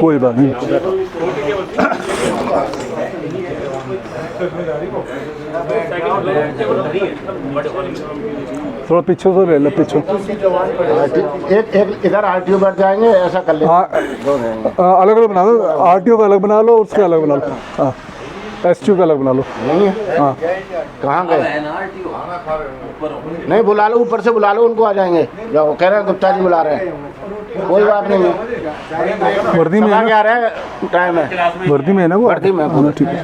कोई बात नहीं। थोड़ा पीछे से ले लो, पीछे। एक इधर आरटीओ बैठ जाएंगे, ऐसा कर लेंगे। हाँ, अलग अलग बना लो, आरटीओ का अलग बना लो, उसके अलग बना लो। हाँ, एसटीओ का अलग बना लो। नहीं है? हाँ, कहाँ गए? नहीं, बुला लो, ऊपर से बुला लो, उनको आ जाएंगे। जो कह रहे हैं गुप्ता जी बुला रहे हैं, कोई बात नहीं है। वर्दी में है क्या रहा है, टाइम है, वर्दी में है ना वो? वर्दी में। हाँ, ठीक है।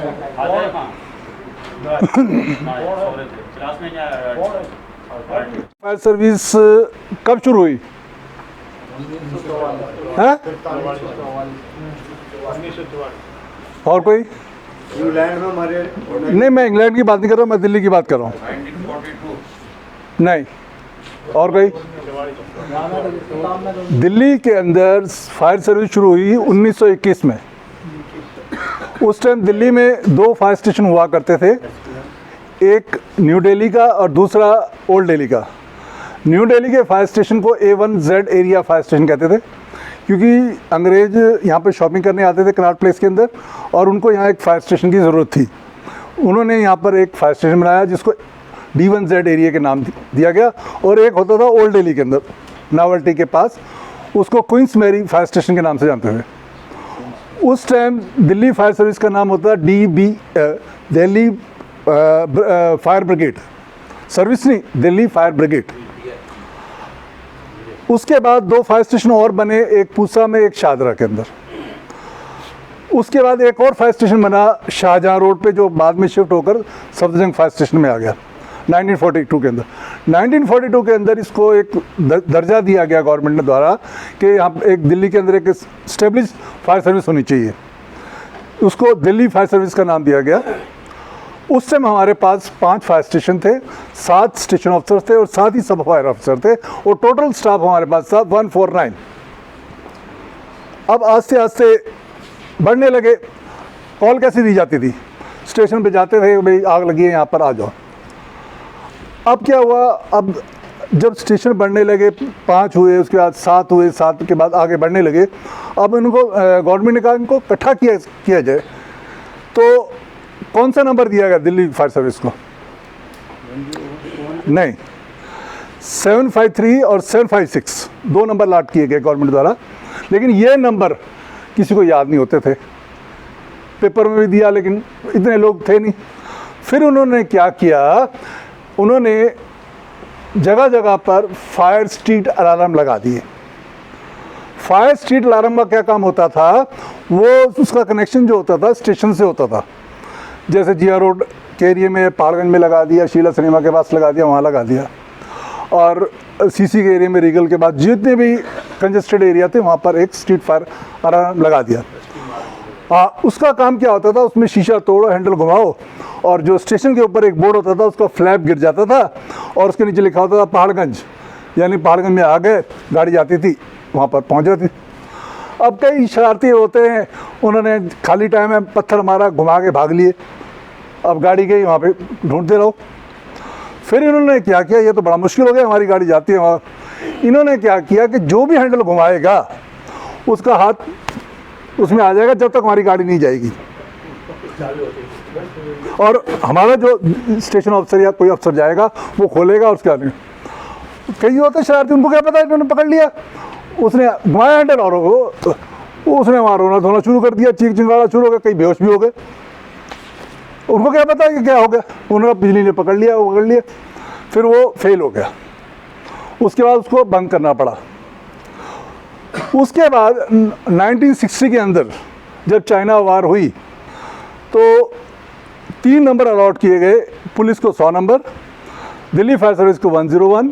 फायर सर्विस कब शुरू हुई है? और कोई? इंग्लैंड में हमारे नहीं, मैं इंग्लैंड की बात नहीं कर रहा हूँ, मैं दिल्ली की बात कर रहा हूँ। नहीं, और कोई? दिल्ली के अंदर फायर सर्विस शुरू हुई 1921 में। उस टाइम दिल्ली में 2 फायर स्टेशन हुआ करते थे, एक न्यू दिल्ली का और दूसरा ओल्ड दिल्ली का। न्यू दिल्ली के फायर स्टेशन को A1Z एरिया फायर स्टेशन कहते थे, क्योंकि अंग्रेज़ यहाँ पे शॉपिंग करने आते थे कनॉट प्लेस के अंदर, और उनको यहाँ एक फायर स्टेशन की ज़रूरत थी। उन्होंने यहाँ पर एक फायर स्टेशन बनाया जिसको D1Z एरिया के नाम दिया गया, और एक होता था ओल्ड दिल्ली के अंदर नावल्टी के पास, उसको क्वींस मैरी फायर स्टेशन के नाम से जानते थे। उस टाइम दिल्ली फायर सर्विस का नाम होता था दिल्ली फायर ब्रिगेड सर्विस, नहीं, दिल्ली फायर ब्रिगेड। उसके बाद 2 फायर स्टेशन और बने, एक पूसा में, एक शाहदरा के अंदर। उसके बाद एक और फायर स्टेशन बना शाहजहां रोड पे, जो बाद में शिफ्ट होकर सफदरजंग फायर स्टेशन में आ गया 1942 के अंदर। 1942 के अंदर इसको एक दर्जा दिया गया गवर्नमेंट ने द्वारा कि यहाँ एक दिल्ली के अंदर एक स्टेब्लिश फायर सर्विस होनी चाहिए, उसको दिल्ली फायर सर्विस का नाम दिया गया। उस समय हमारे पास 5 फायर स्टेशन थे, 7 स्टेशन ऑफिसर थे और 7 ही सब फायर ऑफिसर थे, और टोटल स्टाफ हमारे पास था 149। अब आस्ते आस्ते बढ़ने लगे। कॉल कैसे दी जाती थी? स्टेशन पे जाते थे, भाई आग लगी है यहाँ पर आ जाओ। अब क्या हुआ, अब जब स्टेशन बढ़ने लगे, 5 हुए, उसके बाद 7 हुए, 7 के बाद आगे बढ़ने लगे। अब इनको गवर्नमेंट ने कहा इनको इकट्ठा किया जाए, तो कौन सा नंबर दिया गया दिल्ली फायर सर्विस को? नहीं, 753 और 756 2 नंबर लाट किए गए गवर्नमेंट द्वारा, लेकिन ये नंबर किसी को याद नहीं होते थे। पेपर में भी दिया, लेकिन इतने लोग थे नहीं। फिर उन्होंने क्या किया, उन्होंने जगह जगह पर फायर स्ट्रीट अलार्म लगा दिए। फायर स्ट्रीट अलार्म का क्या काम होता था, वो उसका कनेक्शन जो होता था स्टेशन से होता था। जैसे जिया रोड के एरिया में, पहाड़गंज में लगा दिया, शीला सिनेमा के पास लगा दिया, वहाँ लगा दिया, और सीसी के एरिया में, रीगल के बाद जितने भी कंजेस्टेड एरिया थे वहाँ पर एक स्ट्रीट फायर अलार्म लगा दिया। उसका काम क्या होता था, उसमें शीशा तोड़ो, हैंडल घुमाओ, और जो स्टेशन के ऊपर एक बोर्ड होता था उसका फ्लैप गिर जाता था, और उसके नीचे लिखा होता था पहाड़गंज, यानी पहाड़गंज में आ गए, गाड़ी जाती थी वहाँ पर पहुँच जाती। अब कई शरारती होते हैं, उन्होंने खाली टाइम में पत्थर मारा, घुमा के भाग लिए, अब गाड़ी गई वहाँ पे ढूंढते रहो। फिर इन्होंने क्या किया, ये तो बड़ा मुश्किल हो गया, हमारी गाड़ी जाती है वहाँ। इन्होंने क्या किया कि जो भी हैंडल घुमाएगा उसका हाथ उसमें आ जाएगा जब तक हमारी गाड़ी नहीं जाएगी, और हमारा जो स्टेशन ऑफिसर या कोई अफसर जाएगा वो खोलेगा और उसके आगे। कई होते शरारती, उनको क्या पता, इन्होंने पकड़ लिया, उसने घुमाया हैंडल और उसने वहाँ रोना धोना शुरू कर दिया, चीख चिंगाड़ा शुरू हो गया, कई बेहोश भी हो गए। उनको क्या पता कि क्या हो गया, उन्होंने बिजली ने पकड़ लिया, फिर वो फेल हो गया। उसके बाद उसको बंद करना पड़ा। उसके बाद 1960 के अंदर जब चाइना वार हुई तो 3 नंबर अलॉट किए गए, पुलिस को 100 नंबर, दिल्ली फायर सर्विस को 101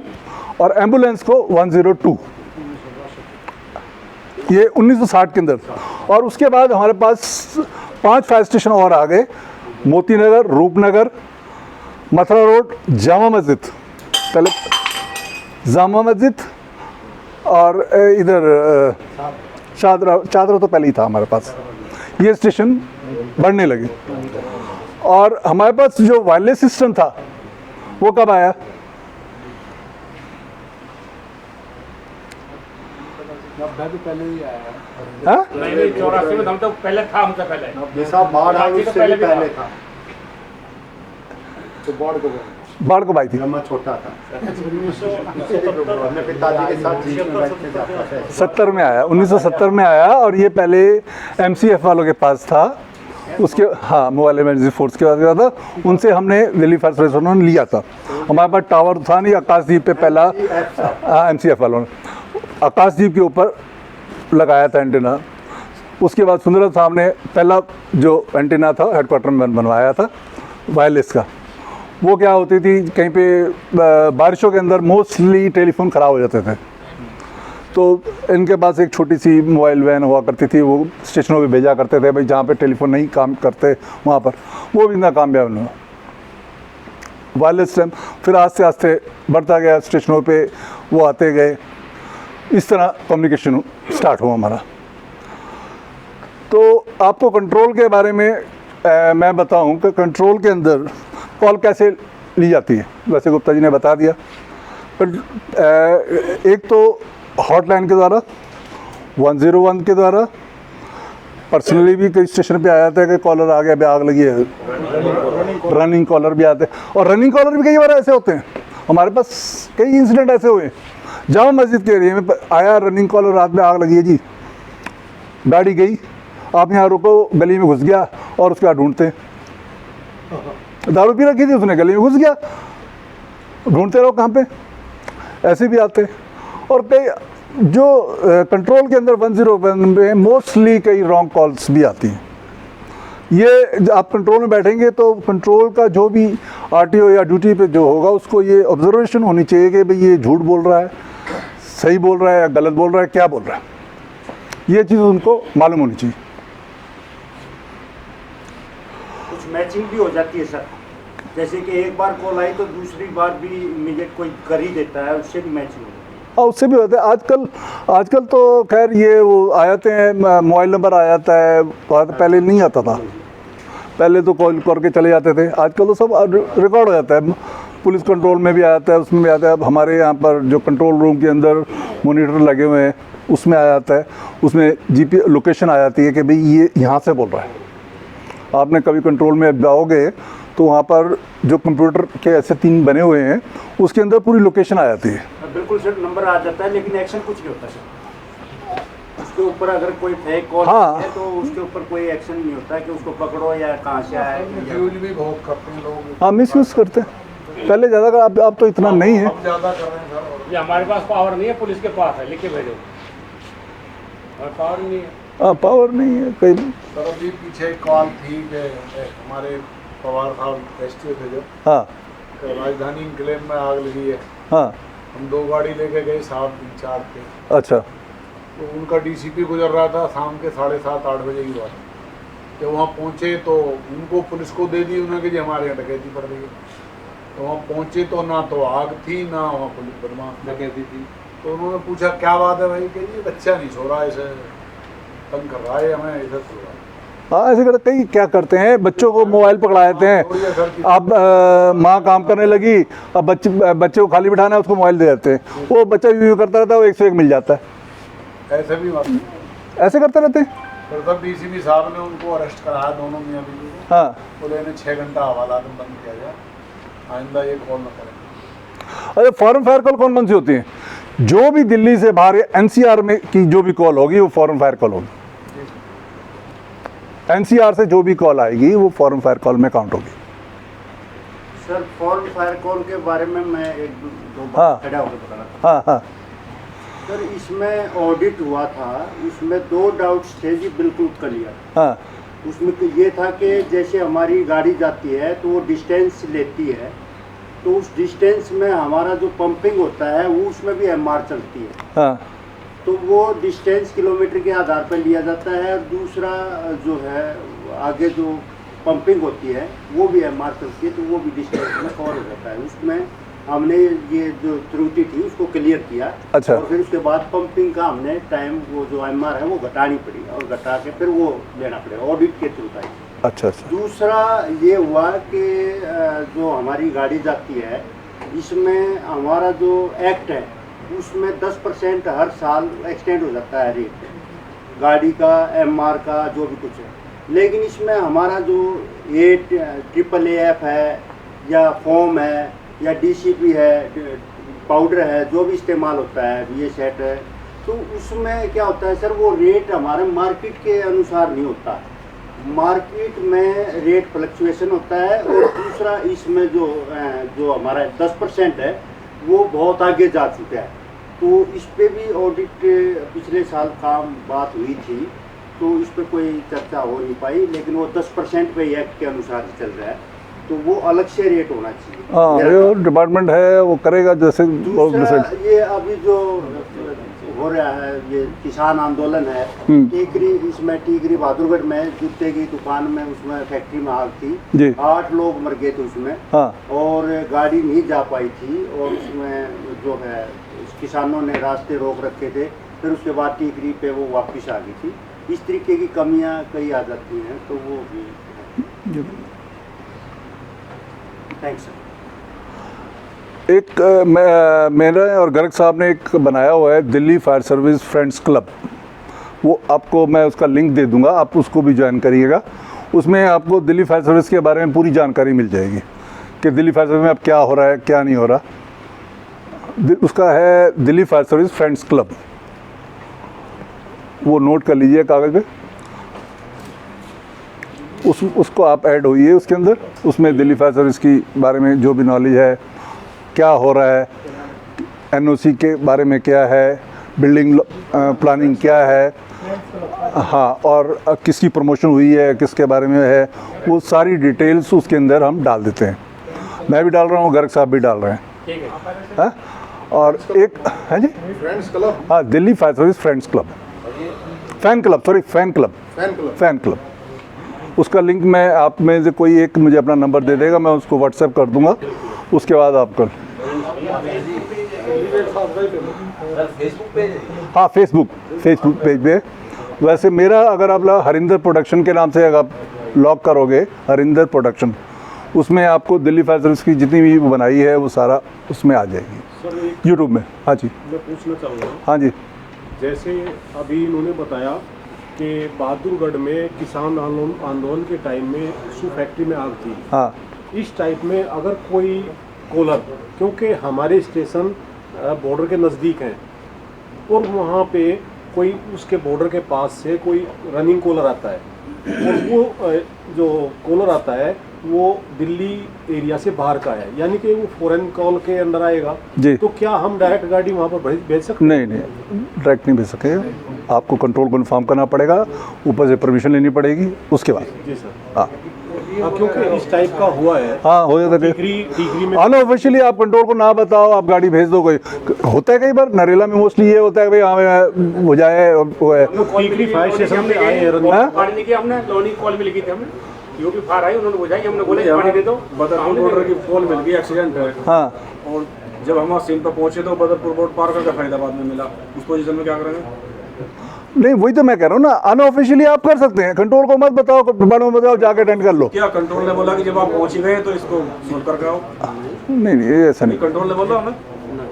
और एम्बुलेंस को 102, ये 1960 के अंदर। और उसके बाद हमारे पास 5 फायर स्टेशन और आ गए, मोती नगर, रूपनगर, मथुरा रोड, जामा मस्जिद, पहले जामा मस्जिद, और इधर चादरा तो पहले ही था हमारे पास। ये स्टेशन बढ़ने लगे। और हमारे पास जो वायरलेस सिस्टम था वो कब आया? हाँ? नहीं 84 में हम तो पहले था, हमसे पहले जैसा बाढ़ आई बाकी तो उससे पहले भी भी पहले था। था। तो बाढ़ को बाढ़ कब आई थी? जब मैं छोटा था अपने पिताजी के साथ जीप में बैठ के जाता था। 70 में आया, 1970 में आया, और ये पहले MCF वालों के पास था। उसके हाँ, मोबाइल इमरजेंसी फोर्स के पास गया था, उनसे हमने दिल्ली फायर सर्विस उन्होंने लिया था। हमारे पास टावर था नहीं, आकाशदीप पे पहला MCF वालों ने आकाशदीप के ऊपर लगाया था एंटीना। उसके बाद सुंदरम साहब ने पहला जो एंटीना था हेडक्वार्टर में बनवाया था वायरलेस का। वो क्या होती थी, कहीं पे बारिशों के अंदर मोस्टली टेलीफोन ख़राब हो जाते थे, तो इनके पास एक छोटी सी मोबाइल वैन हुआ करती थी, वो स्टेशनों पे भेजा करते थे भाई, जहाँ पे टेलीफोन नहीं काम करते वहाँ पर। वो भी नाकामयाब हुआ वायरलेस टाइम। फिर आस्ते आस्ते बढ़ता गया, स्टेशनों पे वो आते गए, इस तरह कम्युनिकेशन स्टार्ट हुआ हमारा। तो आपको कंट्रोल के बारे में मैं बताऊं कि कंट्रोल के अंदर कॉल कैसे ली जाती है, वैसे गुप्ता जी ने बता दिया। पर एक तो हॉटलाइन के द्वारा, 101 के द्वारा, पर्सनली भी कई स्टेशन पे आया था कि कॉलर आ गया, अभी आग लगी है, रनिंग कॉलर भी आते हैं। और रनिंग कॉलर भी कई बार ऐसे होते हैं, हमारे पास कई इंसिडेंट ऐसे हुए। जामा मस्जिद के एरिया में आया रनिंग कॉलर, रात में आग लगी है जी, गाड़ी गई, आप यहाँ रुको, गली में घुस गया, और उसके बाद ढूंढते, दारू पी रखी थी उसने, गली में घुस गया, ढूंढते रहो कहाँ पे, ऐसे भी आते। और कई जो कंट्रोल के अंदर 101 में मोस्टली कई रॉन्ग कॉल्स भी आती हैं। ये आप कंट्रोल में बैठेंगे तो कंट्रोल का जो भी RTO या ड्यूटी पे जो होगा, उसको ये ऑब्जर्वेशन होनी चाहिए कि भाई ये झूठ बोल रहा है, सही बोल रहा है या गलत बोल रहा है, क्या बोल रहा है, ये चीज़ उनको मालूम होनी चाहिए। कुछ मैचिंग भी हो जाती है सर, जैसे कि एक बार कॉल आई तो दूसरी बार भी इमीडिएट कोई कर ही देता है, उससे भी मैचिंग हो जाती है। और उससे भी होता है आजकल तो खैर ये वो आ जाते हैं, मोबाइल नंबर आ जाता है, पहले नहीं आता था, पहले तो कॉल करके चले जाते थे, आजकल तो सब रिकॉर्ड हो जाता है, पुलिस कंट्रोल में भी आ जाता है, उसमें भी आता है। अब हमारे यहाँ पर जो कंट्रोल रूम के अंदर मॉनिटर लगे हुए हैं, उसमें आ जाता है, उसमें GPS लोकेशन आ जाती है कि भाई ये यहाँ से बोल रहा है। आपने कभी कंट्रोल में जाओगे तो वहाँ पर जो कंप्यूटर के ऐसे 3 बने हुए हैं, उसके अंदर पूरी लोकेशन आ जाती है। बिल्कुल सर, नंबर आ जाता है लेकिन एक्शन कुछ नहीं होता सर। उसके ऊपर अगर कोई फेक कॉल हाँ। है तो उसके ऊपर कोई एक्शन नहीं होता कि उसको पकड़ो या कहाँ से आए। यूज भी बहुत करते हैं लोग, हाँ, मिस यूज़ करते हैं, पहले ज़्यादा कर, अब तो इतना नहीं है। अब ज़्यादा कर रहे हैं सर। ये हमारे पास पावर नहीं है, पुलिस के पास है, लिख के भेजो, और पावर नहीं है। हाँ, पावर नहीं है कई। सर अभी पीछे एक कॉल थी कि हमारे पवार साहब एसटीओ थे जो, हाँ कि राजधानी इंक्लेव में आग लगी है। हाँ, हम 2 गाड़ी लेके गए, साहब इंचार्ज थे, अच्छा, तो उनका DCP गुजर रहा था, शाम के 7:30-8 बजे की बात। जब वहाँ पहुँचे तो उनको पुलिस को दे दी उन्होंने कि जी हमारे यहाँ डकैती पड़ गई है। तो वहाँ पहुँचे तो ना तो आग थी, ना वहाँ पुलिस बदमाश डकैती थी। तो उन्होंने पूछा क्या बात है भाई, कि ये बच्चा नहीं सो रहा, ऐसे तंग कर रहा है हमें, ऐसा सो रहा है। हाँ, ऐसे करते कई क्या करते हैं, बच्चों को मोबाइल पकड़ा देते हैं। अब माँ काम करने लगी, अब बच्चे को खाली बिठाना है, उसको मोबाइल दे देते हैं, वो बच्चा यूँ करता रहता है, वो 101 मिल जाता है, ऐसे भी बात नहीं। ऐसे करते रहते हैं। फिर तब DCP साहब ने उनको अरेस्ट कराया, दोनों मियाँ बीवी को। हाँ, बोले इन्हें 6 घंटा हवालात में बंद किया जाए, आइंदा ये कॉल न करें। अरे फॉरेन फायर कॉल कौन सी होती है? जो भी दिल्ली से बाहर NCR में की जो भी कॉल होगी वो फॉरेन फायर कॉल होगी। NCR से जो भी कॉल आएगी वो फॉरेन फायर कॉल में काउंट होगी। सर फॉरेन फायर कॉल के बारे में मैं एक दो हाँ। बात खड़ा होकर बताना था। हाँ हाँ, सर इसमें ऑडिट हुआ था, उसमें 2 डाउट्स थे जी, बिल्कुल क्लियर। हाँ, उसमें तो ये था कि जैसे हमारी गाड़ी जाती है तो वो डिस्टेंस लेती है, तो उस डिस्टेंस में हमारा जो पंपिंग होता है वो उसमें भी MR चलती है, हाँ, तो वो डिस्टेंस किलोमीटर के आधार पर लिया जाता है। और दूसरा जो है आगे जो पंपिंग होती है वो भी MR चलती है, तो वो भी डिस्टेंस में कवर हो जाता है। उसमें हमने ये जो त्रुटि थी उसको क्लियर किया। अच्छा। और फिर उसके बाद पंपिंग का हमने टाइम वो जो MR है वो घटानी पड़ी, और घटा के फिर वो लेना पड़ेगा, ऑडिट के थ्रू था। अच्छा अच्छा, दूसरा ये हुआ कि जो हमारी गाड़ी जाती है इसमें हमारा जो एक्ट है उसमें 10% हर साल एक्सटेंड हो जाता है रेट, गाड़ी का, MR का, जो भी कुछ है। लेकिन इसमें हमारा जो AAAF है या फोम है या DCP है, पाउडर है, जो भी इस्तेमाल होता है, ये सेट है, तो उसमें क्या होता है सर, वो रेट हमारे मार्केट के अनुसार नहीं होता। मार्केट में रेट फ्लक्चुएशन होता है, और दूसरा इसमें जो हमारा 10% है वो बहुत आगे जा चुका है। तो इस पे भी ऑडिट पिछले साल बात हुई थी, तो इस पे कोई चर्चा हो नहीं पाई, लेकिन वो 10% पे एक्ट के अनुसार ही चल रहा है, तो वो अलग से रेट होना चाहिए। हाँ, ये डिपार्टमेंट है वो करेगा जैसे। दूसरा ये अभी जो हो रहा है, ये किसान आंदोलन है, टीकरी, इसमें टीकरी बहादुरगढ़ में जूते की दुकान में, उसमें फैक्ट्री में आग थी जी। 8 लोग मर गए थे उसमें। हाँ। और गाड़ी नहीं जा पाई थी, और उसमें जो है किसानों ने रास्ते रोक रखे थे, फिर उसके बाद टीकरी पे वो वापस आ गई थी। इस तरीके की कमियां कई आ जाती हैं, तो वो भी। Thanks sir. एक मेरा और गर्ग साहब ने एक बनाया हुआ है Delhi fire service friends club, वो आपको मैं उसका लिंक दे दूंगा, आप उसको भी ज्वाइन करिएगा। उसमें आपको दिल्ली फायर सर्विस के बारे में पूरी जानकारी मिल जाएगी कि दिल्ली फायर सर्विस में अब क्या हो रहा है, क्या नहीं हो रहा। उसका है Delhi fire service friends club, वो नोट कर लीजिए कागज़ पे, उसको आप ऐड होइए उसके अंदर। उसमें दिल्ली फायर सर्विस की बारे में जो भी नॉलेज है, क्या हो रहा है, NOC के बारे में क्या है, बिल्डिंग प्लानिंग क्या है, हाँ, और किसकी प्रमोशन हुई है, किसके बारे में है, वो सारी डिटेल्स उसके अंदर हम डाल देते हैं। मैं भी डाल रहा हूँ, गर्ग साहब भी डाल रहे हैं। ठीक है। हाँ, और एक है जी फ्रेंड्स क्लब, हाँ, Delhi fire service friends club, fan club, sorry fan club. उसका लिंक मैं आप में से कोई एक मुझे अपना नंबर दे देगा, मैं उसको व्हाट्सएप कर दूंगा, उसके बाद आप कर। हाँ, फेसबुक पेज पे। वैसे मेरा अगर आप हरिंदर प्रोडक्शन के नाम से अगर आप लॉक करोगे, हरिंदर प्रोडक्शन, उसमें आपको दिल्ली फायर सर्विस की जितनी भी बनाई है वो सारा उसमें आ जाएगी यूट्यूब में। हाँ जी, मैं पूछना चाहूँगा, हाँ जी। जैसे अभी इन्होंने बताया कि बहादुरगढ़ में किसान आंदोलन के टाइम में शू फैक्ट्री में आग थी। हाँ, इस टाइप में अगर कोई कॉलर, क्योंकि हमारे स्टेशन बॉर्डर के नज़दीक हैं, और वहाँ पे कोई उसके बॉर्डर के पास से कोई रनिंग कॉलर आता है, और वो जो कॉलर आता है वो दिल्ली एरिया से बाहर का है, यानी कि वो फॉरेन कॉल के अंदर आएगा जी। तो क्या हम डायरेक्ट गाड़ी वहाँ पर भेज सकते हैं? नहीं, डायरेक्ट नहीं भेज सके, आपको कंट्रोल को इन्फॉर्म करना पड़ेगा, ऊपर से परमिशन लेनी पड़ेगी, उसके बाद। जी सर। हाँ क्योंकि इस टाइप का हुआ है। हाँ, हो जाता है। डिग्री में अनऑफिशियली आप कंट्रोल को ना बताओ, आप गाड़ी भेज दो। कोई होता है कई बार नरेला में मोस्टली ये होता है कि भाई हाँ हो जाए, वो है। टीकरी फायर स्टेशन में आए हैं, पानी नहीं किया हमने, लोनी कॉल भी लिखी थी हमने, यूपी फायर आई, उन्होंने बुझाई, हमने बोले पानी दे दो। बदरपुर बॉर्डर की कॉल मिल गई, एक्सीडेंट है। हाँ, और जब हम सीन पर पहुंचे तो बदरपुर बॉर्डर पार करके फरीदाबाद में मिला। उस पोजीशन में क्या करेंगे? नहीं, वही तो मैं कह रहा हूँ ना, अनऑफिशियली आप कर सकते हैं, कंट्रोल को मत बताओ, डिपार्टमेंट में बताओ, जाके अटेंड कर लो। क्या कंट्रोल ने बोला कि जब आप पहुंच ही गए तो इसको सुन करके आओ? नहीं, ये ऐसा नहीं। कंट्रोल ने बोला हमें,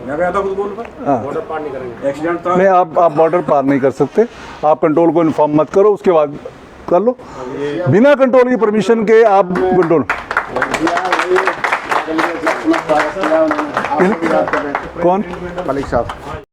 मैं गया था खुद बोल पर, हाँ, बॉर्डर पार नहीं करेंगे। एक्सीडेंट था। नहीं, आप बॉर्डर पार नहीं कर सकते, आप कंट्रोल को इन्फॉर्म मत करो, उसके बाद कर लो। बिना कंट्रोल की परमिशन के आप कंट्रोल। कौन? मलिक साहब।